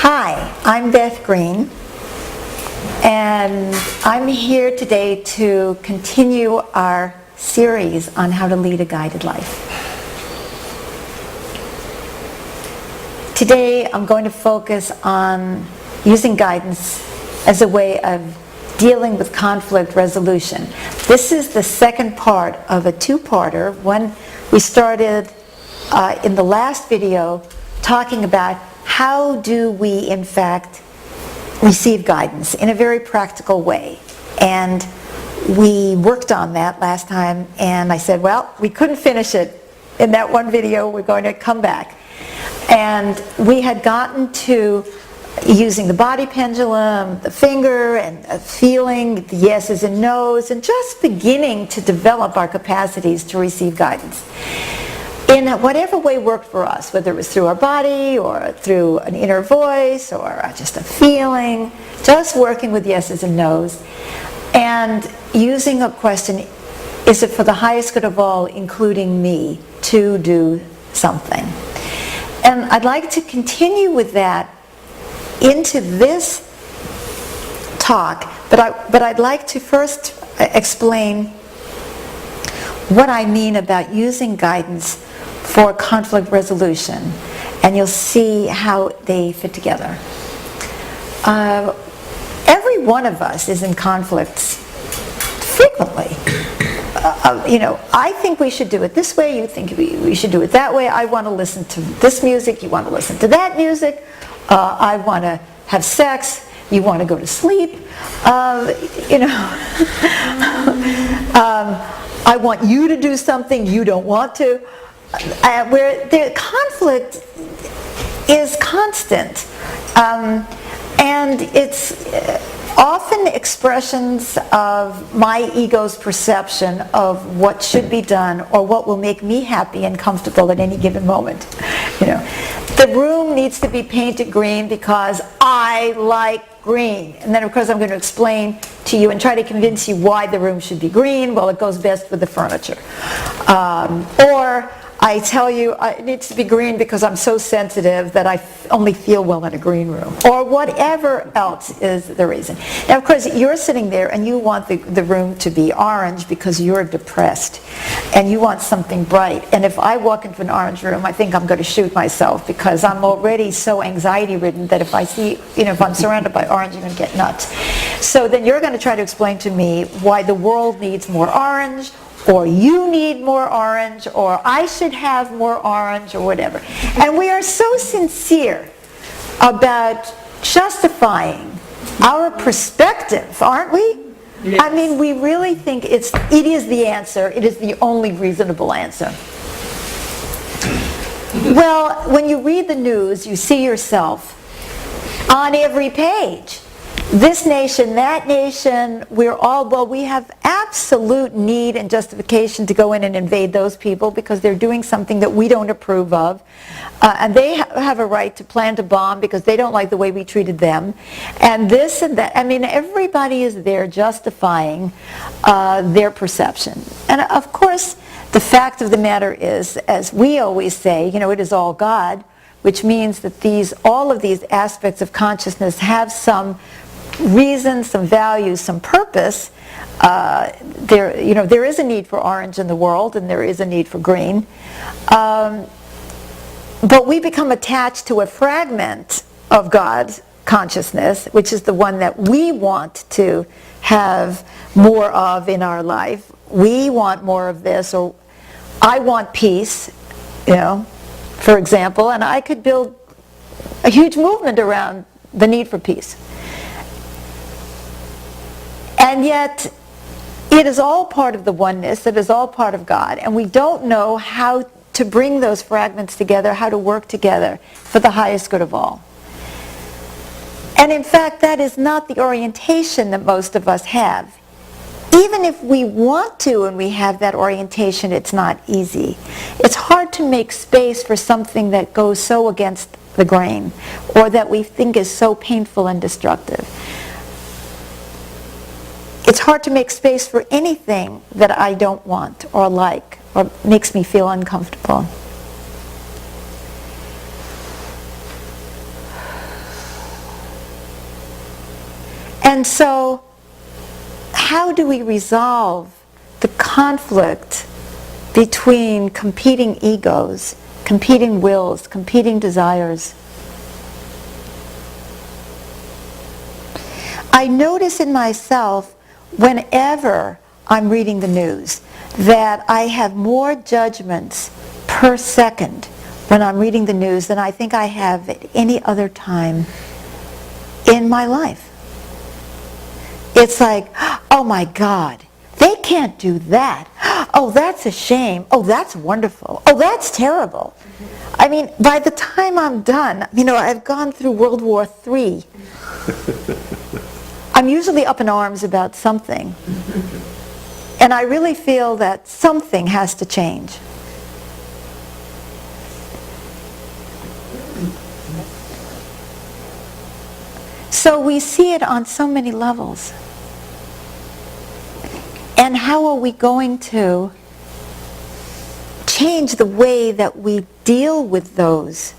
Hi, I'm Beth Green, and I'm here today to continue our series on how to lead a guided life. Today I'm going to focus on using guidance as a way of dealing with conflict resolution. This is the second part of a two-parter. One we started in the last video talking about how do we in fact receive guidance in a very practical way. And we worked on that last time, and I said, well, we couldn't finish it in that one video, we're going to come back. And we had gotten to using the body pendulum, the finger, and feeling the yeses and nos, and just beginning to develop our capacities to receive guidance in whatever way worked for us, whether it was through our body or through an inner voice or just a feeling, just working with yeses and nos, and using a question, is it for the highest good of all, including me, to do something? And I'd like to continue with that into this talk, but I'd like to first explain what I mean about using guidance for conflict resolution, and you'll see how they fit together. Every one of us is in conflicts frequently. I think we should do it this way, you think we should do it that way, I want to listen to this music, you want to listen to that music, I want to have sex, you want to go to sleep, I want you to do something you don't want to. Where the conflict is constant, and it's often expressions of my ego's perception of what should be done or what will make me happy and comfortable at any given moment. The room needs to be painted green because I like green, and then of course I'm going to explain to you and try to convince you why the room should be green. Well, it goes best with the furniture, or I tell you it needs to be green because I'm so sensitive that I only feel well in a green room, or whatever else is the reason. Now, of course, you're sitting there and you want the room to be orange because you're depressed and you want something bright. And if I walk into an orange room, I think I'm going to shoot myself because I'm already so anxiety-ridden that if I see, if I'm surrounded by orange, I'm going to get nuts. So then you're going to try to explain to me why the world needs more orange, or you need more orange, or I should have more orange, or whatever. And we are so sincere about justifying our perspective, aren't we? Yes. I mean, we really think it is the answer, it is the only reasonable answer. Well, when you read the news, you see yourself on every page. This nation, that nation, we have absolute need and justification to go in and invade those people because they're doing something that we don't approve of. And they have a right to plant a bomb because they don't like the way we treated them. And this and that. I mean, everybody is there justifying their perception. And of course, the fact of the matter is, as we always say, it is all God, which means that all of these aspects of consciousness have some reason, some value, some purpose. There is a need for orange in the world, and there is a need for green. But we become attached to a fragment of God's consciousness, which is the one that we want to have more of in our life. We want more of this, or I want peace, for example, and I could build a huge movement around the need for peace. And yet, it is all part of the oneness, it is all part of God, and we don't know how to bring those fragments together, how to work together for the highest good of all. And in fact, that is not the orientation that most of us have. Even if we want to and we have that orientation, it's not easy. It's hard to make space for something that goes so against the grain, or that we think is so painful and destructive. It's hard to make space for anything that I don't want or like or makes me feel uncomfortable. And so, how do we resolve the conflict between competing egos, competing wills, competing desires? I notice in myself, whenever I'm reading the news, that I have more judgments per second when I'm reading the news than I think I have at any other time in my life. It's like, oh my God, they can't do that. Oh, that's a shame. Oh, that's wonderful. Oh, that's terrible. I mean, by the time I'm done, I've gone through World War III. I'm usually up in arms about something. And I really feel that something has to change. So we see it on so many levels. And how are we going to change the way that we deal with those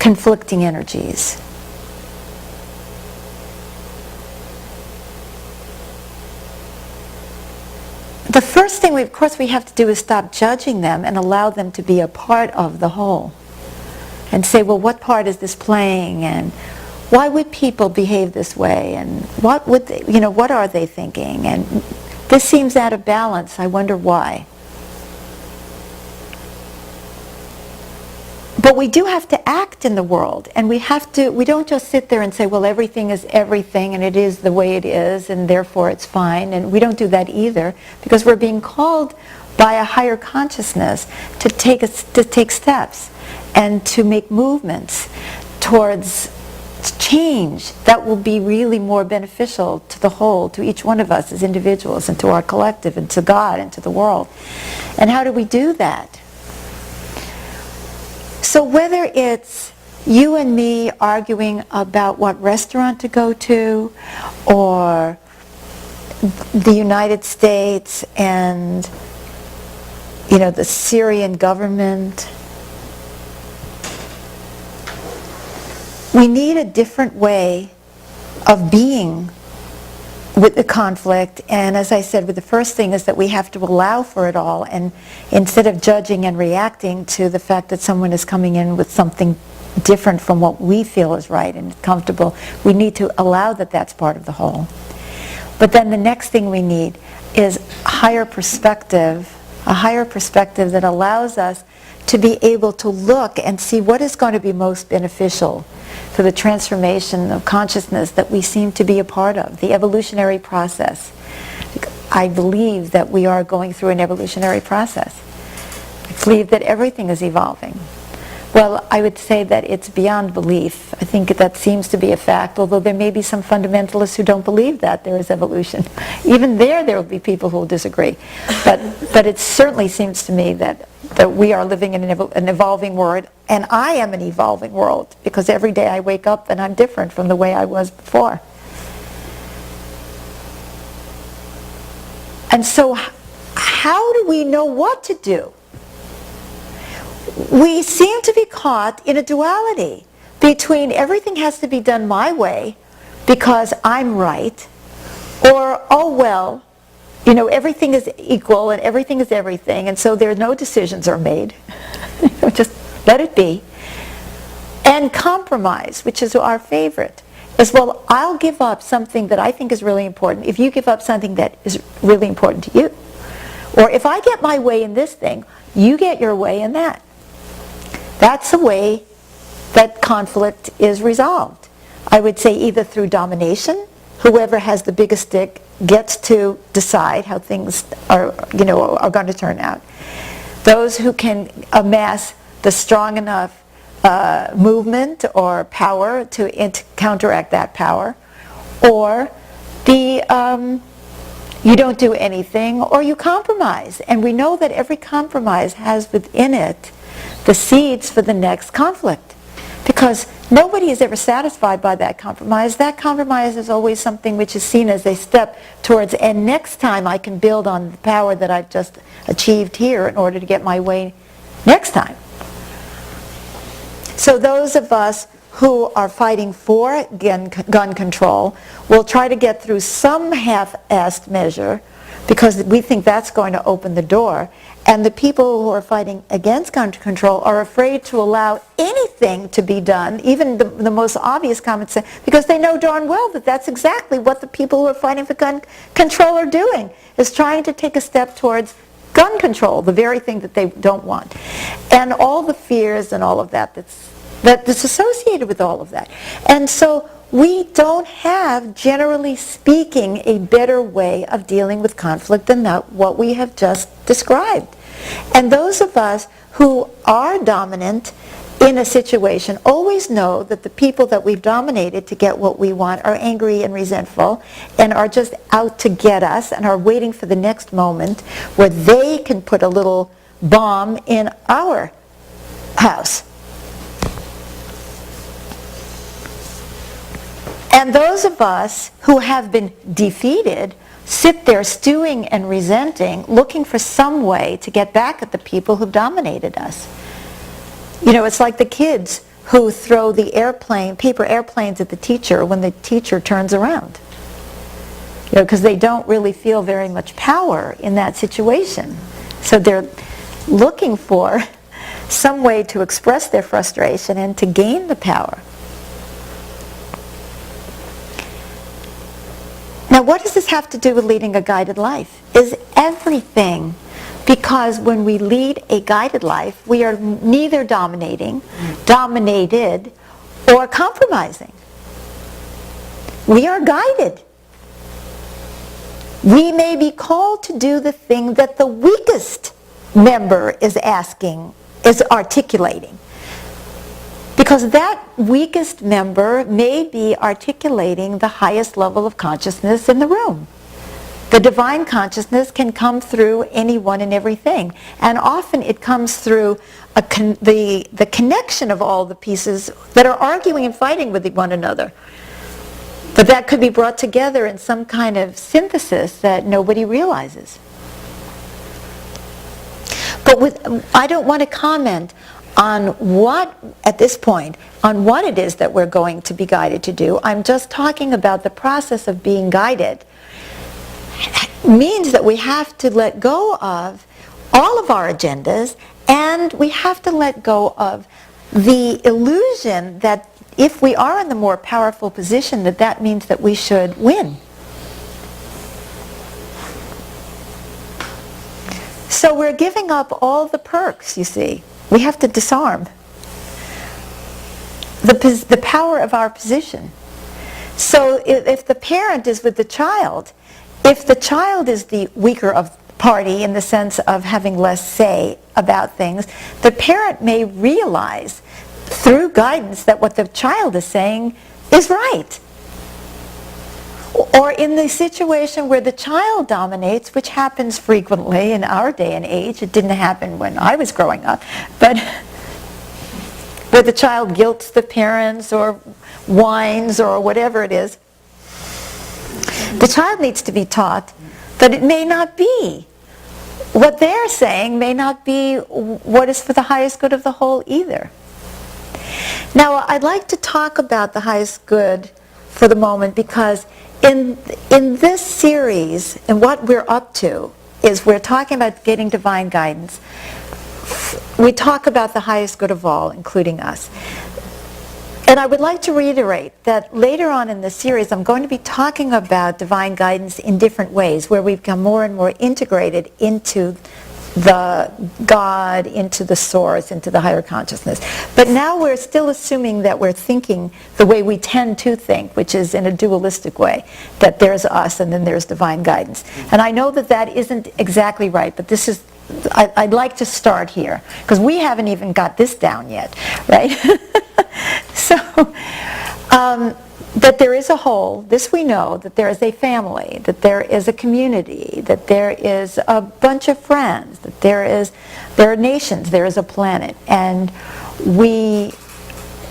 conflicting energies? The first thing, of course, we have to do is stop judging them and allow them to be a part of the whole. And say, well, what part is this playing? And why would people behave this way? And what would they, what are they thinking? And this seems out of balance. I wonder why. But we do have to act in the world, and we don't just sit there and say, well, everything is everything, and it is the way it is, and therefore it's fine. And we don't do that either, because we're being called by a higher consciousness to take steps and to make movements towards change that will be really more beneficial to the whole, to each one of us as individuals, and to our collective, and to God, and to the world. And how do we do that? So whether it's you and me arguing about what restaurant to go to, or the United States and the Syrian government, we need a different way of being with the conflict. And as I said, the first thing is that we have to allow for it all, and instead of judging and reacting to the fact that someone is coming in with something different from what we feel is right and comfortable, we need to allow that that's part of the whole. But then the next thing we need is a higher perspective that allows us to be able to look and see what is going to be most beneficial for the transformation of consciousness that we seem to be a part of, the evolutionary process. I believe that we are going through an evolutionary process. I believe that everything is evolving. Well, I would say that it's beyond belief. I think that seems to be a fact, although there may be some fundamentalists who don't believe that there is evolution. Even there will be people who will disagree. But it certainly seems to me that we are living in an evolving world, and I am an evolving world, because every day I wake up and I'm different from the way I was before. And so how do we know what to do? We seem to be caught in a duality between everything has to be done my way because I'm right, or, oh well, everything is equal and everything is everything, and so no decisions are made. Just let it be. And compromise, which is our favorite, is, well, I'll give up something that I think is really important if you give up something that is really important to you. Or if I get my way in this thing, you get your way in that. That's the way that conflict is resolved. I would say either through domination, whoever has the biggest stick gets to decide how things are going to turn out. Those who can amass the strong enough movement or power to counteract that power, or you don't do anything, or you compromise. And we know that every compromise has within it the seeds for the next conflict, because nobody is ever satisfied by that compromise. That compromise is always something which is seen as a step towards, and next time I can build on the power that I've just achieved here in order to get my way next time. So those of us who are fighting for gun control will try to get through some half-assed measure because we think that's going to open the door. And the people who are fighting against gun control are afraid to allow anything to be done, even the most obvious common sense, because they know darn well that that's exactly what the people who are fighting for gun control are doing, is trying to take a step towards gun control, the very thing that they don't want. And all the fears and all of that's associated with all of that. And so we don't have, generally speaking, a better way of dealing with conflict than what we have just described. And those of us who are dominant in a situation always know that the people that we've dominated to get what we want are angry and resentful and are just out to get us and are waiting for the next moment where they can put a little bomb in our house. And those of us who have been defeated sit there stewing and resenting, looking for some way to get back at the people who dominated us. You know, it's like the kids who throw the paper airplanes at the teacher when the teacher turns around. You know, because they don't really feel very much power in that situation. So they're looking for some way to express their frustration and to gain the power. Now, what does this have to do with leading a guided life? Is everything. Because when we lead a guided life, we are neither dominating, dominated, or compromising. We are guided. We may be called to do the thing that the weakest member is articulating. Because that weakest member may be articulating the highest level of consciousness in the room. The divine consciousness can come through anyone and everything. And often it comes through the connection of all the pieces that are arguing and fighting with one another. But that could be brought together in some kind of synthesis that nobody realizes. But I don't want to comment on at this point, on what it is that we're going to be guided to do. I'm just talking about the process of being guided. Means that we have to let go of all of our agendas, and we have to let go of the illusion that if we are in the more powerful position, that means that we should win. So we're giving up all the perks, you see. We have to disarm the power of our position. So if the parent is with the child, if the child is the weaker of party in the sense of having less say about things, the parent may realize through guidance that what the child is saying is right. Or in the situation where the child dominates, which happens frequently in our day and age, it didn't happen when I was growing up, but where the child guilts the parents or whines or whatever it is, the child needs to be taught that it may not be. What they're saying may not be what is for the highest good of the whole either. Now, I'd like to talk about the highest good for the moment because in this series, and what we're up to, is we're talking about getting divine guidance. We talk about the highest good of all, including us. And I would like to reiterate that later on in the series, I'm going to be talking about divine guidance in different ways, where we've become more and more integrated into the God, into the source, into the higher consciousness. But now we're still assuming that we're thinking the way we tend to think, which is in a dualistic way, that there's us and then there's divine guidance. And I know that that isn't exactly right, but this is, I'd like to start here, because we haven't even got this down yet, right? So, that there is a whole, this we know, that there is a family, that there is a community, that there is a bunch of friends, that there are nations, there is a planet. And we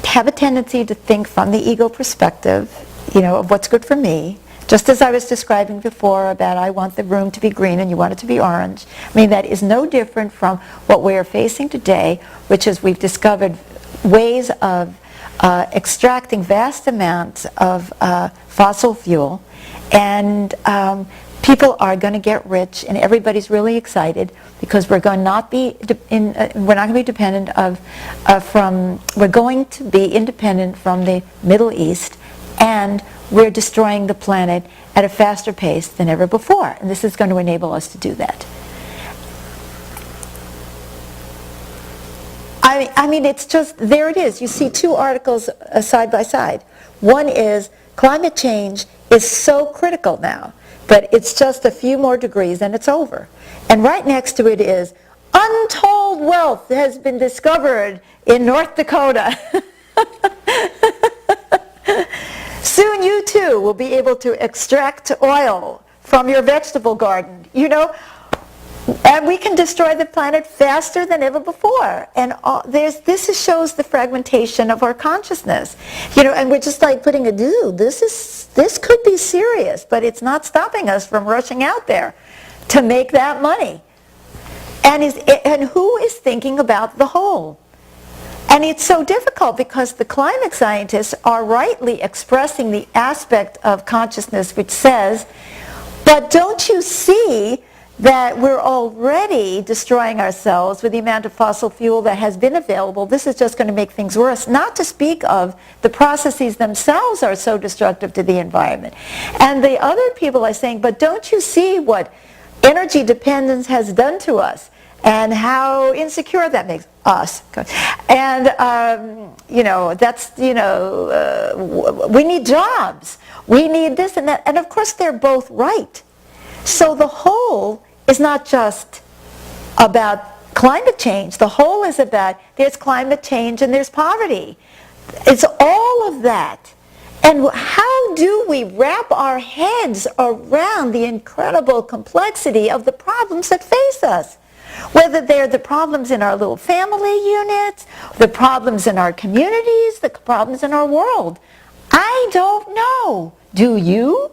have a tendency to think from the ego perspective, of what's good for me. Just as I was describing before about I want the room to be green and you want it to be orange. I mean, that is no different from what we are facing today, which is we've discovered ways of extracting vast amounts of fossil fuel, and people are going to get rich, and everybody's really excited because we're going not be we're not going to be dependent we're going to be independent from the Middle East, and we're destroying the planet at a faster pace than ever before, and this is going to enable us to do that. I mean, it's just, there it is. You see two articles side by side. One is climate change is so critical now, but it's just a few more degrees and it's over. And right next to it is untold wealth has been discovered in North Dakota. Soon you too will be able to extract oil from your vegetable garden, you know, and we can destroy the planet faster than ever before. And this shows the fragmentation of our consciousness, you know. And we're just like putting a this could be serious, but it's not stopping us from rushing out there to make that money. And who is thinking about the whole? And it's so difficult because the climate scientists are rightly expressing the aspect of consciousness which says, but don't you see that we're already destroying ourselves with the amount of fossil fuel that has been available? This is just going to make things worse, not to speak of the processes themselves are so destructive to the environment. And the other people are saying, but don't you see what energy dependence has done to us and how insecure that makes us? And, you know, that's, you know, we need jobs. We need this and that. And of course, they're both right. So the whole is not just about climate change. The whole is about there's climate change and there's poverty. It's all of that. And how do we wrap our heads around the incredible complexity of the problems that face us? Whether they're the problems in our little family units, the problems in our communities, the problems in our world. I don't know. Do you?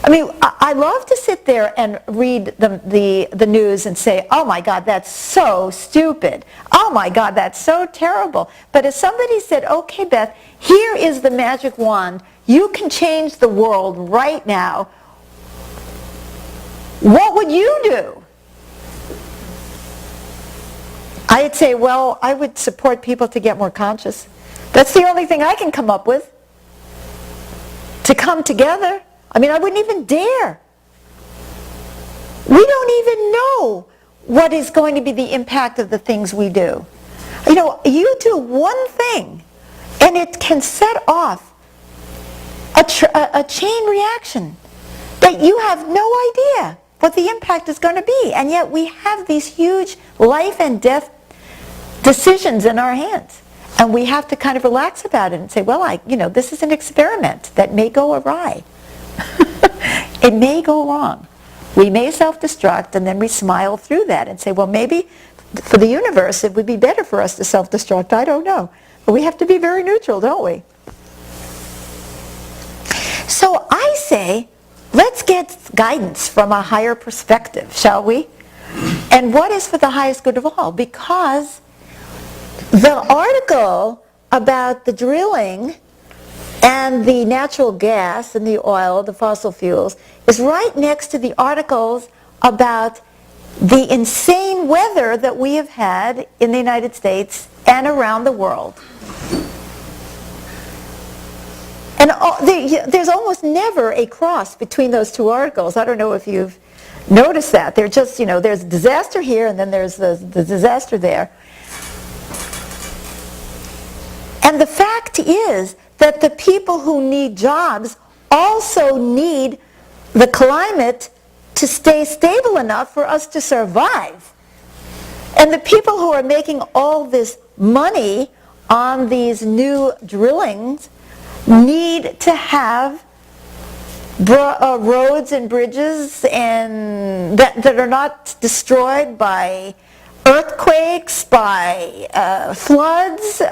I mean, I love to sit there and read the news and say, oh my God, that's so stupid. Oh my God, that's so terrible. But if somebody said, okay, Beth, here is the magic wand. You can change the world right now. What would you do? I'd say, well, I would support people to get more conscious. That's the only thing I can come up with. To come together. I mean, I wouldn't even dare. We don't even know what is going to be the impact of the things we do. You know, you do one thing, and it can set off a chain reaction that you have no idea what the impact is going to be. And yet we have these huge life and death decisions in our hands. And we have to kind of relax about it and say, well, you know, this is an experiment that may go awry. It may go wrong. We may self-destruct, and then we smile through that and say, well, maybe for the universe it would be better for us to self-destruct. I don't know. But we have to be very neutral, don't we? So I say, let's get guidance from a higher perspective, shall we? And what is for the highest good of all? Because the article about the drilling and the natural gas and the oil, the fossil fuels, is right next to the articles about the insane weather that we have had in the United States and around the world. And there's almost never a cross between those two articles. I don't know if you've noticed that. They're just, you know, there's a disaster here and then there's the disaster there. And the fact is that the people who need jobs also need the climate to stay stable enough for us to survive. And the people who are making all this money on these new drillings need to have roads and bridges and that are not destroyed by earthquakes, by floods.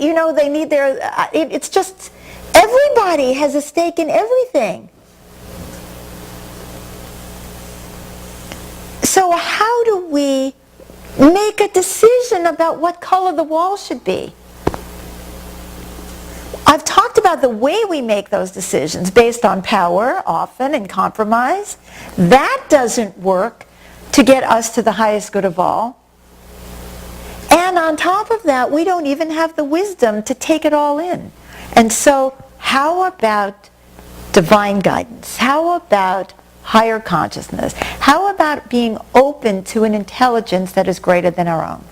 You know, they need their, it's just, everybody has a stake in everything. So how do we make a decision about what color the wall should be? I've talked about the way we make those decisions based on power, often, and compromise. That doesn't work to get us to the highest good of all. And on top of that, we don't even have the wisdom to take it all in. And so, how about divine guidance? How about higher consciousness? How about being open to an intelligence that is greater than our own?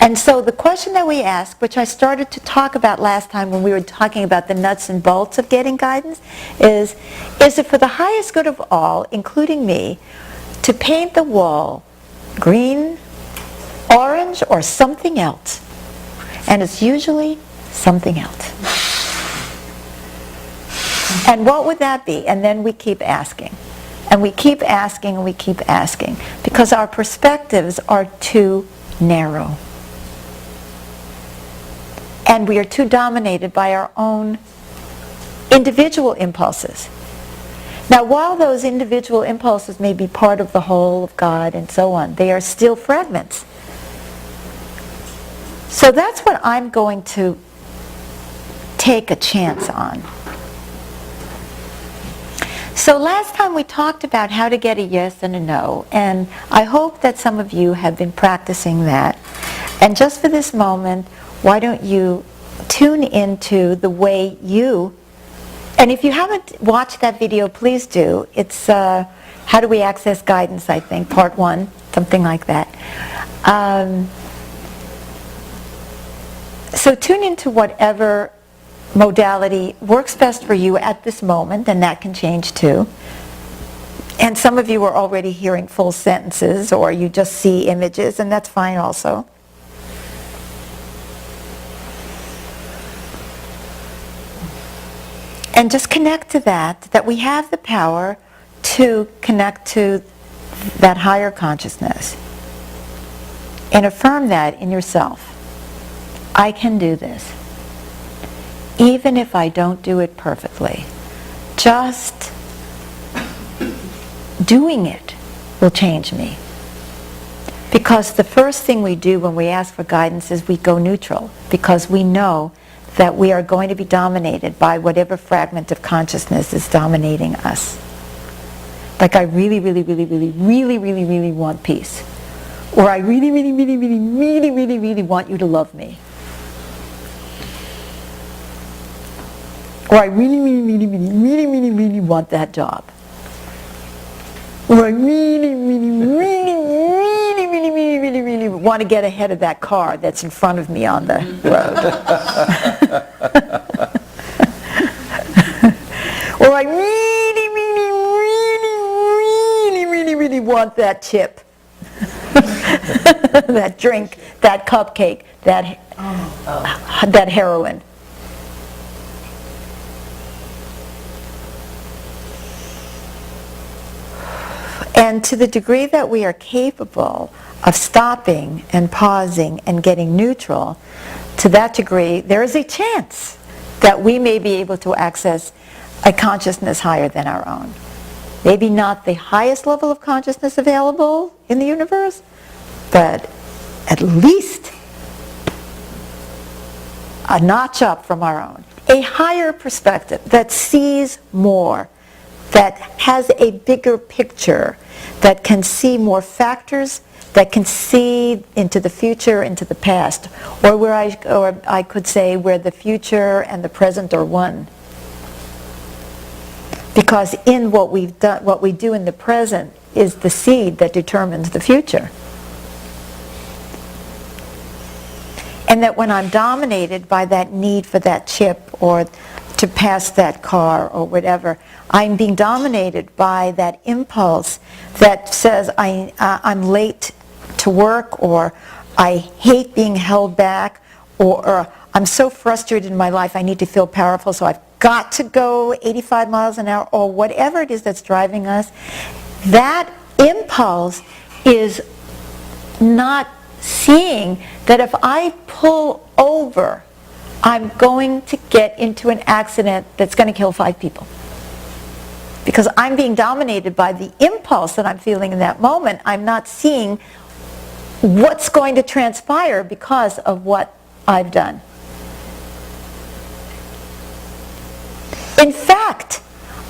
And so the question that we ask, which I started to talk about last time when we were talking about the nuts and bolts of getting guidance, is it for the highest good of all, including me, to paint the wall green, orange, or something else? And it's usually something else. And what would that be? And then we keep asking. And we keep asking and we keep asking. Because our perspectives are too narrow. And we are too dominated by our own individual impulses. Now, while those individual impulses may be part of the whole of God and so on, they are still fragments. So that's what I'm going to take a chance on. So last time we talked about how to get a yes and a no, and I hope that some of you have been practicing that. And just for this moment, why don't you tune into the way you, and if you haven't watched that video, please do. It's How Do We Access Guidance, I think, part 1, something like that. So tune into whatever modality works best for you at this moment, and that can change too. And some of you are already hearing full sentences, or you just see images, and that's fine also. And just connect to that we have the power to connect to that higher consciousness. And affirm that in yourself. I can do this. Even if I don't do it perfectly. Just doing it will change me. Because the first thing we do when we ask for guidance is we go neutral. Because we know that we are going to be dominated by whatever fragment of consciousness is dominating us. Like I really, really, really, really, really, really, really want peace. Or I really, really, really, really, really, really, really want you to love me. Or I really, really, really, really, really, really, really want that job. Or I really, really, really, really, really, really, really, really want to get ahead of that car that's in front of me on the road. Or I really, really, really, really, really, really want that chip. That drink, that cupcake, that heroin. And to the degree that we are capable of stopping and pausing and getting neutral, to that degree, there is a chance that we may be able to access a consciousness higher than our own. Maybe not the highest level of consciousness available in the universe, but at least a notch up from our own. A higher perspective that sees more, that has a bigger picture, that can see more factors, that can see into the future, into the past, or I could say where the future and the present are one. Because in what we do in the present is the seed that determines the future. And that when I'm dominated by that need for that chip or to pass that car or whatever, I'm being dominated by that impulse that says I'm late to work, or I hate being held back, or I'm so frustrated in my life I need to feel powerful, so I've got to go 85 miles an hour, or whatever it is that's driving us. That impulse is not seeing that if I pull over, I'm going to get into an accident that's going to kill 5 people. Because I'm being dominated by the impulse that I'm feeling in that moment. I'm not seeing what's going to transpire because of what I've done. In fact,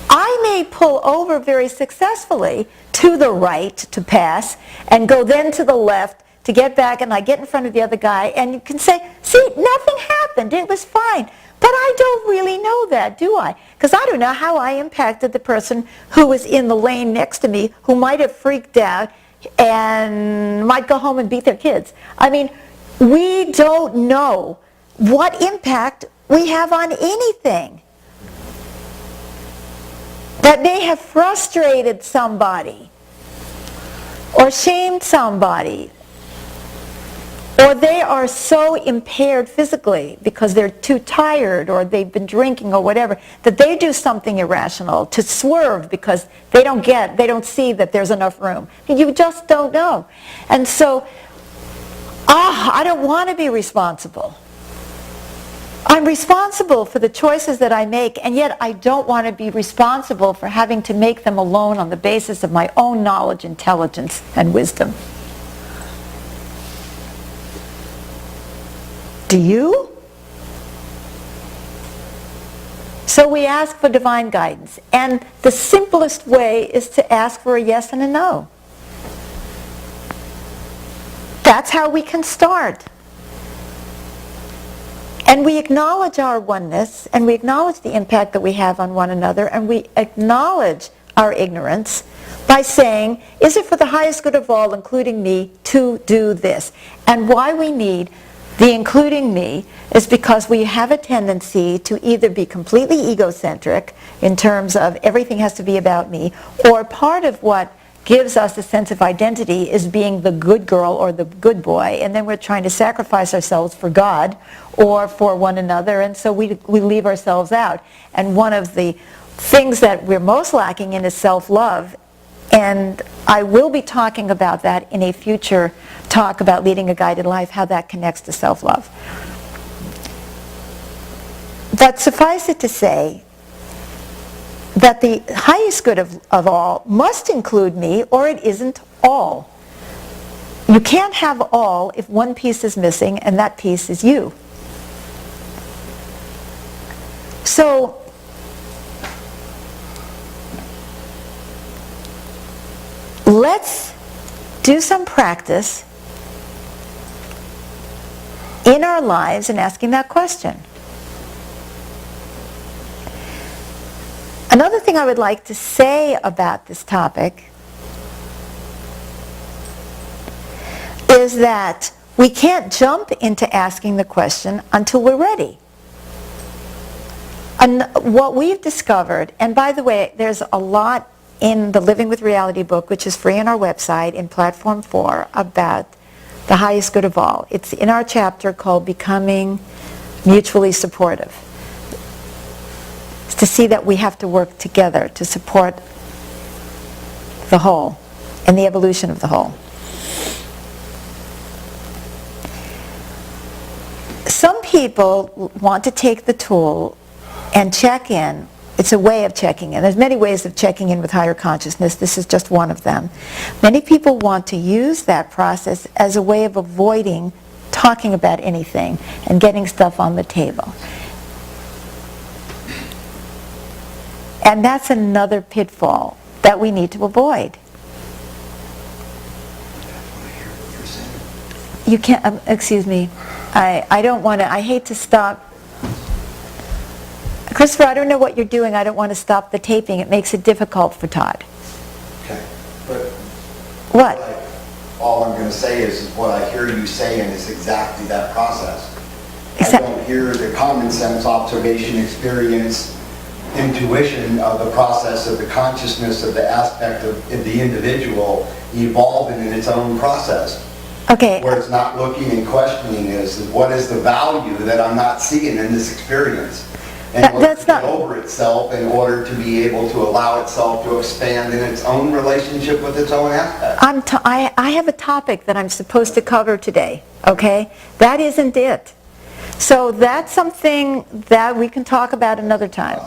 I may pull over very successfully to the right to pass and go then to the left to get back, and I get in front of the other guy, and you can say, see, nothing happened, it was fine. But I don't really know that, do I? Because I don't know how I impacted the person who was in the lane next to me, who might have freaked out and might go home and beat their kids. I mean, we don't know what impact we have on anything that may have frustrated somebody or shamed somebody, or they are so impaired physically because they're too tired or they've been drinking or whatever, that they do something irrational to swerve because they don't see that there's enough room. You just don't know. And so, I don't want to be responsible. I'm responsible for the choices that I make, and yet I don't want to be responsible for having to make them alone on the basis of my own knowledge, intelligence, and wisdom. Do you? So we ask for divine guidance, and the simplest way is to ask for a yes and a no. That's how we can start. And we acknowledge our oneness, and we acknowledge the impact that we have on one another, and we acknowledge our ignorance by saying, is it for the highest good of all, including me, to do this? And why we need the including me is because we have a tendency to either be completely egocentric in terms of everything has to be about me, or part of what gives us a sense of identity is being the good girl or the good boy, and then we're trying to sacrifice ourselves for God or for one another, and so we leave ourselves out. And one of the things that we're most lacking in is self-love, and I will be talking about that in a future talk about leading a guided life, how that connects to self-love. But suffice it to say that the highest good of all must include me, or it isn't all. You can't have all if one piece is missing, and that piece is you. So, let's do some practice in our lives in asking that question. Another thing I would like to say about this topic is that we can't jump into asking the question until we're ready. And what we've discovered, and by the way, there's a lot in the Living with Reality book, which is free on our website in Platform 4, about the highest good of all. It's in our chapter called Becoming Mutually Supportive. It's to see that we have to work together to support the whole and the evolution of the whole. Some people want to take the tool and check in. It's a way of checking in. There's many ways of checking in with higher consciousness. This is just one of them. Many people want to use that process as a way of avoiding talking about anything and getting stuff on the table. And that's another pitfall that we need to avoid. You can't, excuse me, I don't want to, I hate to stop. Christopher, I don't know what you're doing. I don't want to stop the taping. It makes it difficult for Todd. Okay, but what? All I'm going to say is what I hear you saying is exactly that process. I don't hear the common sense, observation, experience, intuition of the process of the consciousness of the aspect of the individual evolving in its own process. Okay. Where it's not looking and questioning is what is the value that I'm not seeing in this experience? And that's not over itself in order to be able to allow itself to expand in its own relationship with its own aspect. I have a topic that I'm supposed to cover today, okay? That isn't it. So that's something that we can talk about another time.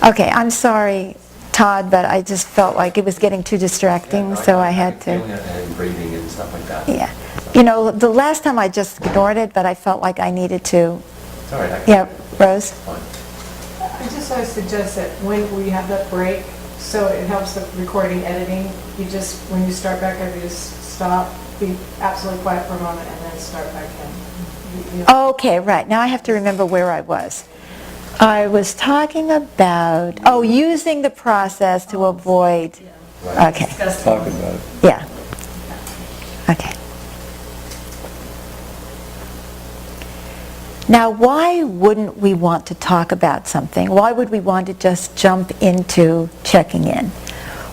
Okay, I'm sorry, Todd, but I just felt like it was getting too distracting, so I had to. And breathing and stuff like that. Yeah. You know, the last time I just ignored it, but I felt like I needed to. All right. Yeah, Rose? Fine. also suggest that when we have that break, so it helps the recording editing, you just, when you start back up, you just stop, be absolutely quiet for a moment, and then start back in. Okay, right. Now I have to remember where I was. I was talking about, using the process to avoid, okay, Talk about it. yeah, okay. Now, why wouldn't we want to talk about something? Why would we want to just jump into checking in?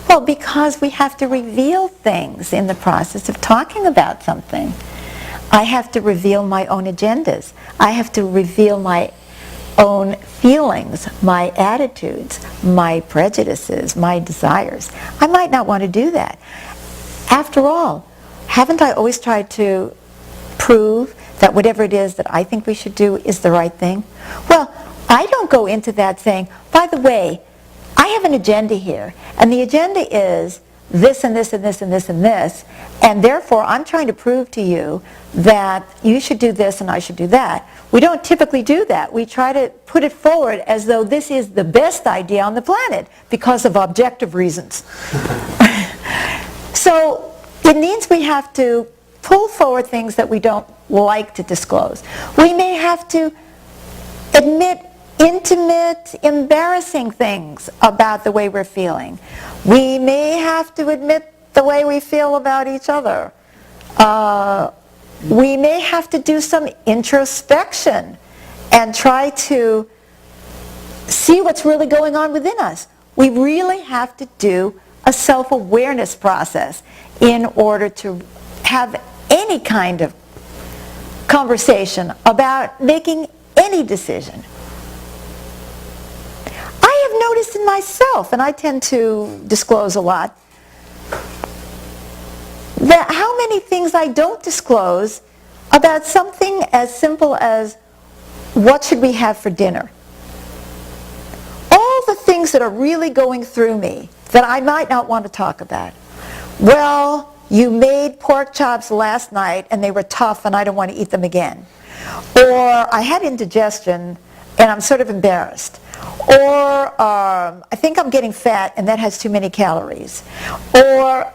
Well, because we have to reveal things in the process of talking about something. I have to reveal my own agendas. I have to reveal my own feelings, my attitudes, my prejudices, my desires. I might not want to do that. After all, haven't I always tried to prove that whatever it is that I think we should do is the right thing? Well, I don't go into that saying, by the way, I have an agenda here, and the agenda is this and this and this and this and this, and therefore I'm trying to prove to you that you should do this and I should do that. We don't typically do that. We try to put it forward as though this is the best idea on the planet because of objective reasons. So it means we have to pull forward things that we don't like to disclose. We may have to admit intimate, embarrassing things about the way we're feeling. We may have to admit the way we feel about each other. We may have to do some introspection and try to see what's really going on within us. We really have to do a self-awareness process in order to have any kind of conversation about making any decision. I have noticed in myself, and I tend to disclose a lot, that how many things I don't disclose about something as simple as what should we have for dinner. All the things that are really going through me that I might not want to talk about. Well, you made pork chops last night and they were tough and I don't want to eat them again. Or I had indigestion and I'm sort of embarrassed. Or I think I'm getting fat and that has too many calories. Or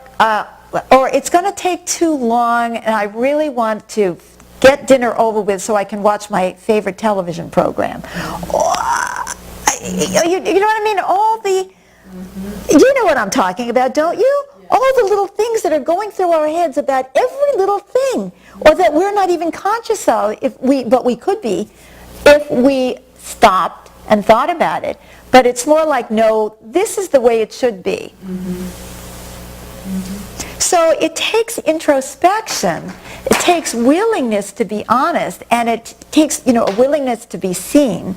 it's going to take too long and I really want to get dinner over with so I can watch my favorite television program. You know what I mean? All the, you know what I'm talking about, don't you? All the little things that are going through our heads about every little thing, or that we're not even conscious of, but we could be, if we stopped and thought about it. But it's more like, no, this is the way it should be. So it takes introspection, it takes willingness to be honest, and it takes, a willingness to be seen,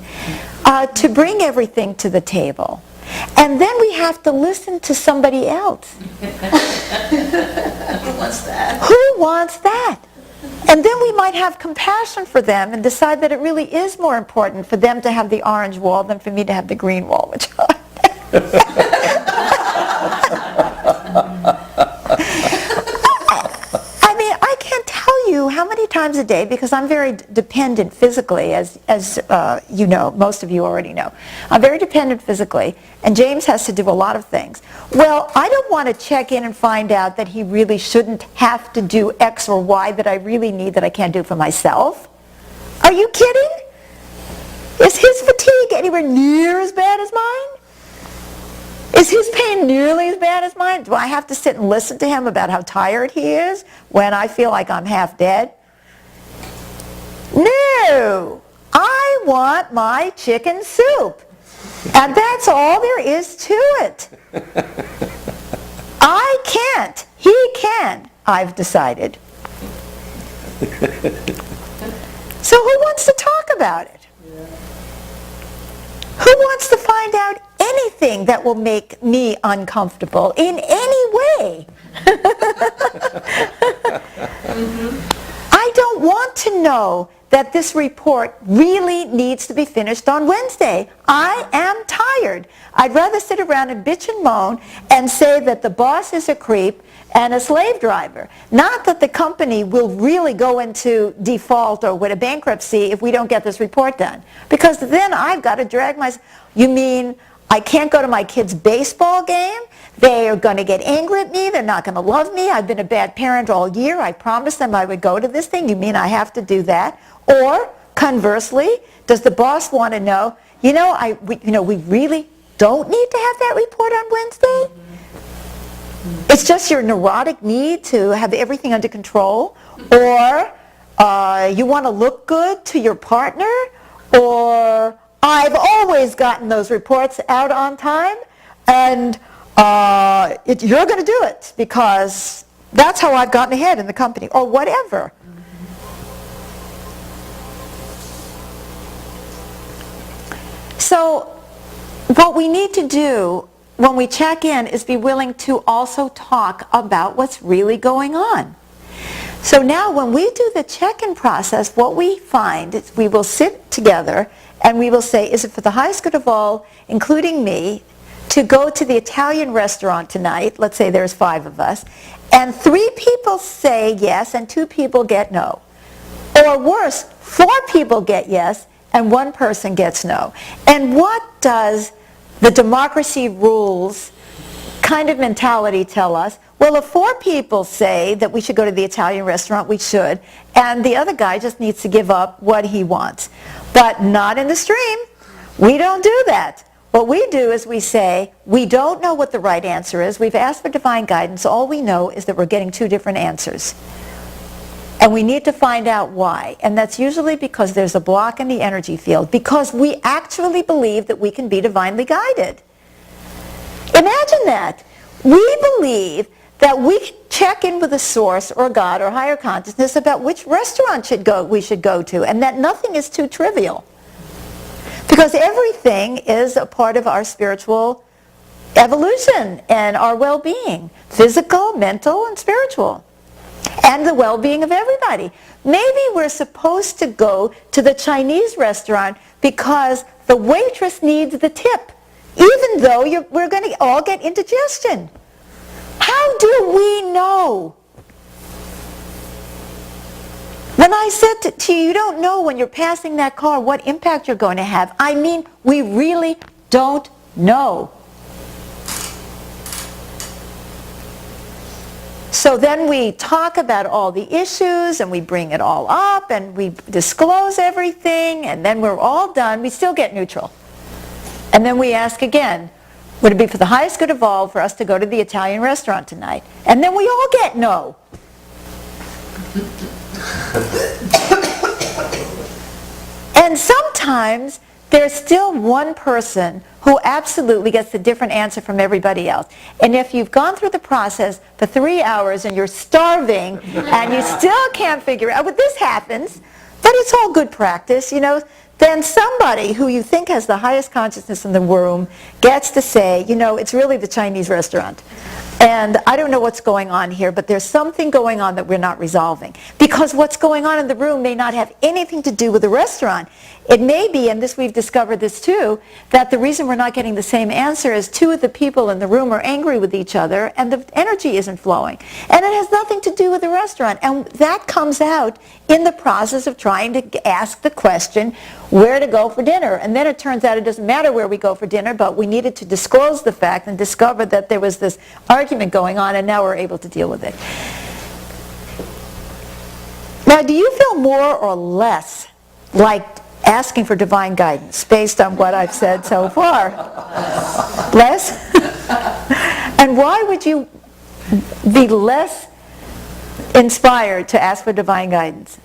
to bring everything to the table. And then we have to listen to somebody else. Who wants that? Who wants that? And then we might have compassion for them and decide that it really is more important for them to have the orange wall than for me to have the green wall, which I mean, I can't tell you how many times a day, because I'm very dependent physically, as you know, most of you already know. I'm very dependent physically, and James has to do a lot of things. Well, I don't want to check in and find out that he really shouldn't have to do X or Y that I really need that I can't do for myself. Are you kidding? Is his fatigue anywhere near as bad as mine? Is his pain nearly as bad as mine? Do I have to sit and listen to him about how tired he is when I feel like I'm half dead? No! I want my chicken soup. And that's all there is to it. I can't. He can, I've decided. So who wants to talk about it? Who wants to find out anything that will make me uncomfortable in any way? I don't want to know that this report really needs to be finished on Wednesday. I am tired. I'd rather sit around and bitch and moan and say that the boss is a creep and a slave driver. Not that the company will really go into default or with a bankruptcy if we don't get this report done. Because then I've got to drag myself. You mean I can't go to my kid's baseball game? They are going to get angry at me. They're not going to love me. I've been a bad parent all year. I promised them I would go to this thing. You mean I have to do that? Or conversely, does the boss want to know, we really don't need to have that report on Wednesday? It's just your neurotic need to have everything under control? Or you want to look good to your partner? Or I've always gotten those reports out on time, and you're going to do it because that's how I've gotten ahead in the company, or whatever. So what we need to do when we check in is be willing to also talk about what's really going on. So now when we do the check-in process, what we find is we will sit together and we will say, is it for the highest good of all, including me, to go to the Italian restaurant tonight? Let's say there's 5 of us. And 3 people say yes and 2 people get no. Or worse, 4 people get yes and 1 person gets no. And what does the democracy rules kind of mentality tell us? Well, if 4 people say that we should go to the Italian restaurant, we should, and the other guy just needs to give up what he wants. But not in the stream. We don't do that. What we do is we say, we don't know what the right answer is. We've asked for divine guidance. All we know is that we're getting 2 different answers. And we need to find out why. And that's usually because there's a block in the energy field, because we actually believe that we can be divinely guided. Imagine that. We believe that we check in with a source or God or higher consciousness about which restaurant we should go to, and that nothing is too trivial. Because everything is a part of our spiritual evolution and our well-being, physical, mental, and spiritual, and the well-being of everybody. Maybe we're supposed to go to the Chinese restaurant because the waitress needs the tip, even though we're going to all get indigestion. How do we know? When I said to you, you don't know when you're passing that car what impact you're going to have. I mean, we really don't know. So then we talk about all the issues and we bring it all up and we disclose everything, and then we're all done. We still get neutral. And then we ask again, would it be for the highest good of all for us to go to the Italian restaurant tonight? And then we all get no. And sometimes there's still one person who absolutely gets a different answer from everybody else. And if you've gone through the process for 3 hours and you're starving and you still can't figure out, well, this happens, but it's all good practice, then somebody who you think has the highest consciousness in the room gets to say, it's really the Chinese restaurant. And I don't know what's going on here, but there's something going on that we're not resolving. Because what's going on in the room may not have anything to do with the restaurant. It may be, and we've discovered this too, that the reason we're not getting the same answer is 2 of the people in the room are angry with each other and the energy isn't flowing. And it has nothing to do with the restaurant. And that comes out in the process of trying to ask the question, where to go for dinner. And then it turns out it doesn't matter where we go for dinner, but we needed to disclose the fact and discover that there was this argument going on, and now we're able to deal with it. Now, do you feel more or less like asking for divine guidance based on what I've said so far? Less? And why would you be less inspired to ask for divine guidance?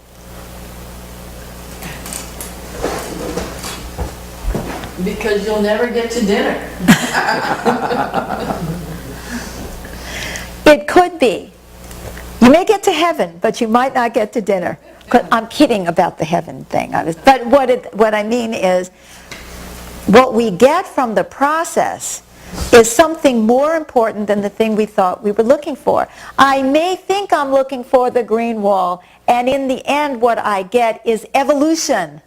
Because you'll never get to dinner. It could be. You may get to heaven, but you might not get to dinner. I'm kidding about the heaven thing. But what I mean is, what we get from the process is something more important than the thing we thought we were looking for. I may think I'm looking for the green wall, and in the end what I get is evolution,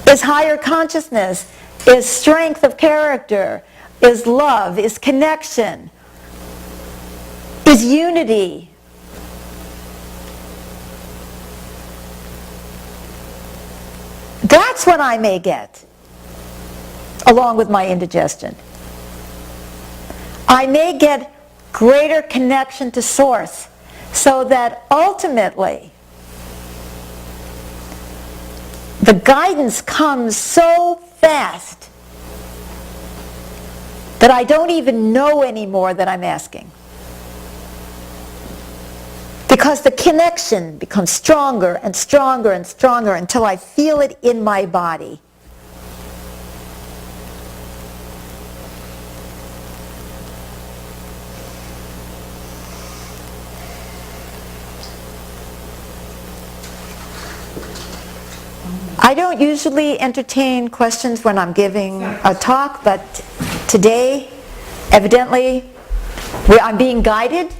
is higher consciousness, is strength of character, is love, is connection, is unity. That's what I may get, along with my indigestion. I may get greater connection to Source, so that ultimately the guidance comes so fast that I don't even know anymore that I'm asking. Because the connection becomes stronger and stronger and stronger until I feel it in my body. I don't usually entertain questions when I'm giving a talk, but today, evidently, I'm being guided.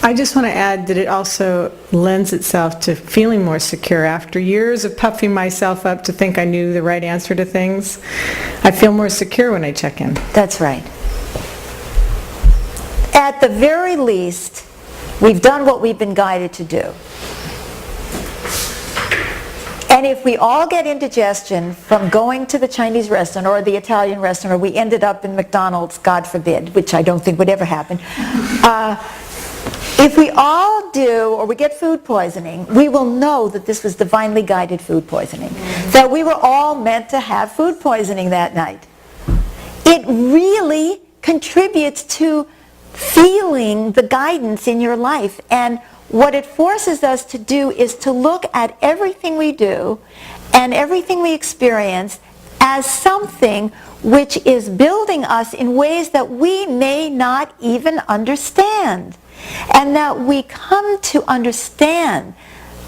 I just want to add that it also lends itself to feeling more secure. After years of puffing myself up to think I knew the right answer to things, I feel more secure when I check in. That's right. At the very least, we've done what we've been guided to do. And if we all get indigestion from going to the Chinese restaurant or the Italian restaurant, or we ended up in McDonald's, God forbid, which I don't think would ever happen, if we all do, or we get food poisoning, we will know that this was divinely guided food poisoning. That we were all meant to have food poisoning that night. It really contributes to feeling the guidance in your life. And what it forces us to do is to look at everything we do and everything we experience as something which is building us in ways that we may not even understand. And that we come to understand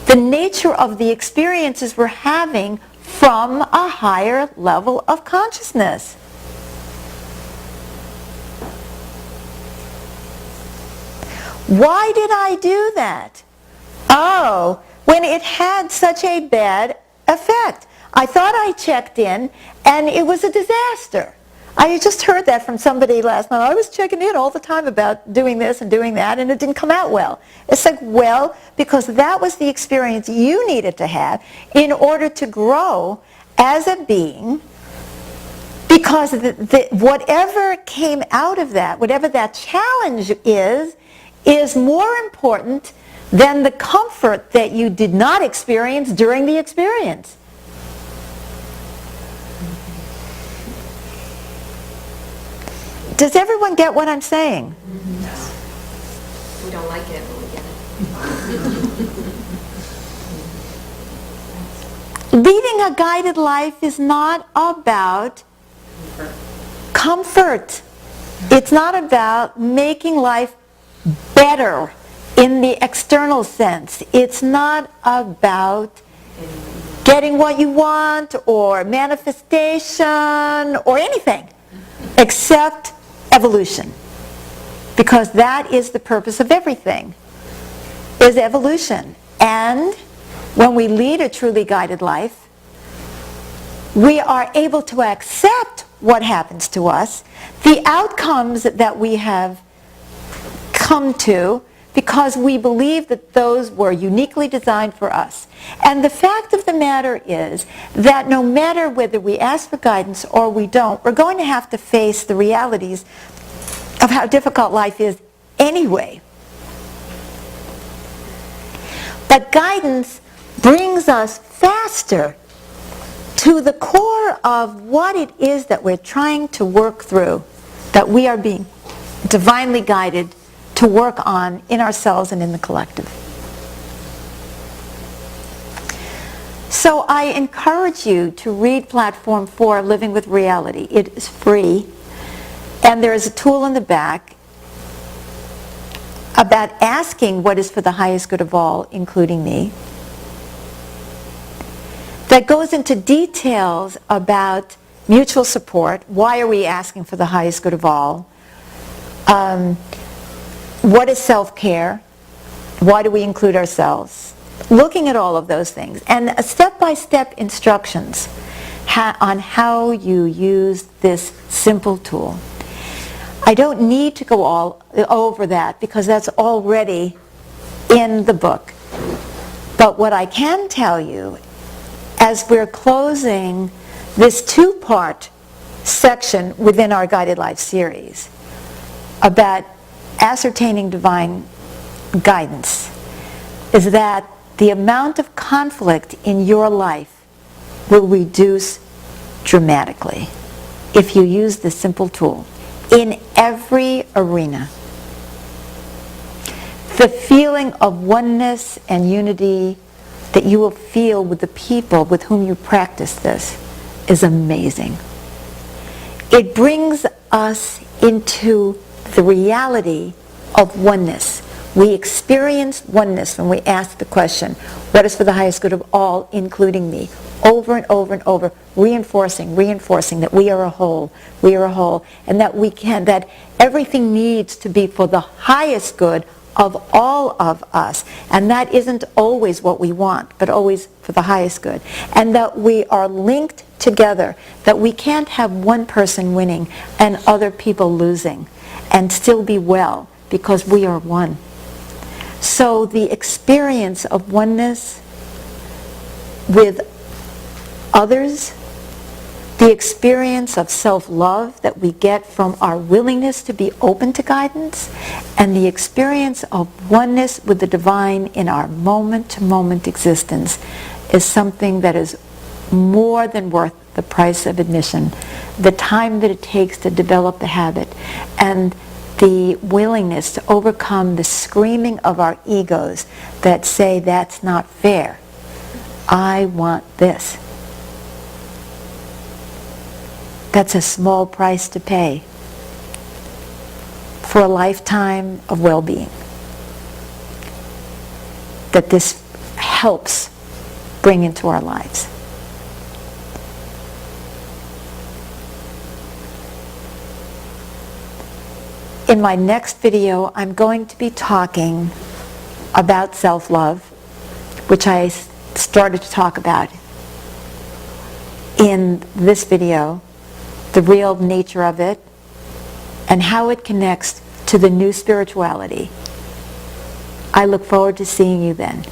the nature of the experiences we're having from a higher level of consciousness. Why did I do that? Oh, when it had such a bad effect. I thought I checked in and it was a disaster. I just heard that from somebody last night. I was checking in all the time about doing this and doing that, and it didn't come out well. It's like, well, because that was the experience you needed to have in order to grow as a being, because whatever came out of that, whatever that challenge is more important than the comfort that you did not experience during the experience. Does everyone get what I'm saying? Yes. We don't like it, but we get it. Leading a guided life is not about comfort. It's not about making life better in the external sense. It's not about getting what you want or manifestation or anything except evolution, because that is the purpose of everything, is evolution. And when we lead a truly guided life, we are able to accept what happens to us, the outcomes that we have come to, because we believe that those were uniquely designed for us. And the fact of the matter is that no matter whether we ask for guidance or we don't, we're going to have to face the realities of how difficult life is anyway. But guidance brings us faster to the core of what it is that we're trying to work through, that we are being divinely guided to work on in ourselves and in the collective. So I encourage you to read Platform 4, Living with Reality. It is free, and there is a tool in the back about asking what is for the highest good of all, including me, that goes into details about mutual support. Why are we asking for the highest good of all? What is self-care? Why do we include ourselves? Looking at all of those things and step-by-step instructions on how you use this simple tool. I don't need to go all over that because that's already in the book. But what I can tell you, as we're closing this two-part section within our Guided Life series about ascertaining divine guidance, is that the amount of conflict in your life will reduce dramatically if you use this simple tool in every arena. The feeling of oneness and unity that you will feel with the people with whom you practice this is amazing. It brings us into the reality of oneness. We experience oneness when we ask the question, what is for the highest good of all, including me? Over and over and over, reinforcing that we are a whole, and that everything needs to be for the highest good of all of us. And that isn't always what we want, but always for the highest good. And that we are linked together, that we can't have one person winning and other people losing and still be well, because we are one. So the experience of oneness with others, the experience of self-love that we get from our willingness to be open to guidance, and the experience of oneness with the divine in our moment-to-moment existence is something that is more than worth the price of admission, the time that it takes to develop the habit, and the willingness to overcome the screaming of our egos that say, that's not fair. I want this. That's a small price to pay for a lifetime of well-being that this helps bring into our lives. In my next video, I'm going to be talking about self-love, which I started to talk about in this video, the real nature of it, and how it connects to the new spirituality. I look forward to seeing you then.